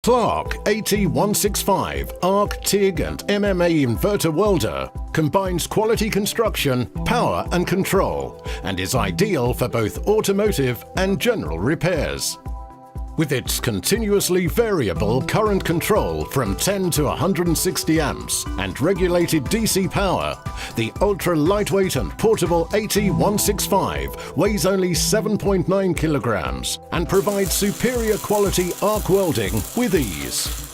Clarke AT165 ARC TIG and MMA Inverter Welder combines quality construction, power and control, and is ideal for both automotive and general repairs. With its continuously variable current control from 10 to 160 amps and regulated DC power, the ultra-lightweight and portable AT165 weighs only 7.9 kilograms and provides superior quality arc welding with ease.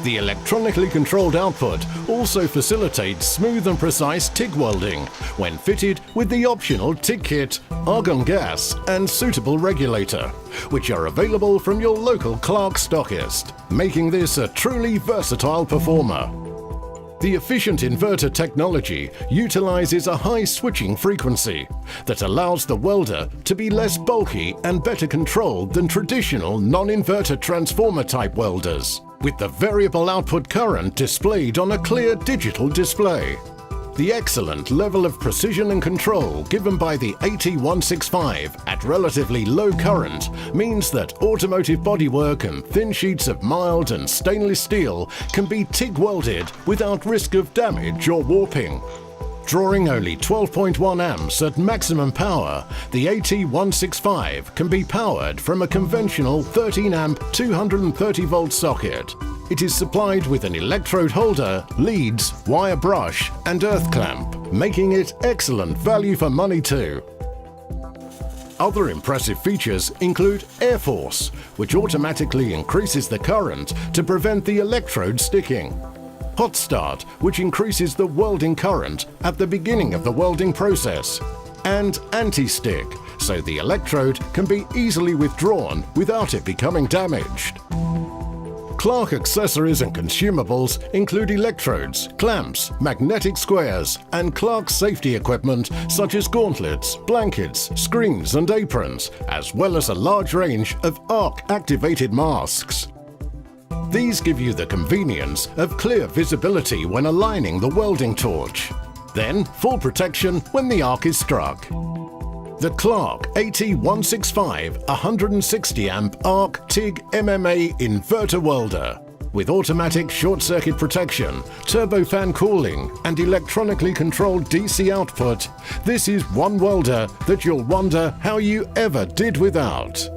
The electronically controlled output also facilitates smooth and precise TIG welding when fitted with the optional TIG kit, argon gas and suitable regulator, which are available from your local Clarke stockist, making this a truly versatile performer. The efficient inverter technology utilises a high switching frequency that allows the welder to be less bulky and better controlled than traditional non-inverter transformer type welders, with the variable output current displayed on a clear digital display. The excellent level of precision and control given by the AT165 at relatively low current means that automotive bodywork and thin sheets of mild and stainless steel can be TIG welded without risk of damage or warping. Drawing only 12.1 amps at maximum power, the AT165 can be powered from a conventional 13-amp 230-volt socket. It is supplied with an electrode holder, leads, wire brush and earth clamp, making it excellent value for money too. Other impressive features include Air Force, which automatically increases the current to prevent the electrode sticking. Hot Start, which increases the welding current at the beginning of the welding process, and Anti-Stick, so the electrode can be easily withdrawn without it becoming damaged. Clarke accessories and consumables include electrodes, clamps, magnetic squares, and Clarke safety equipment such as gauntlets, blankets, screens and aprons, as well as a large range of arc-activated masks. These give you the convenience of clear visibility when aligning the welding torch. Then full protection when the arc is struck. The Clarke AT165 160 amp ARC TIG MMA Inverter Welder. With automatic short-circuit protection, turbofan cooling and electronically controlled DC output, this is one welder that you'll wonder how you ever did without.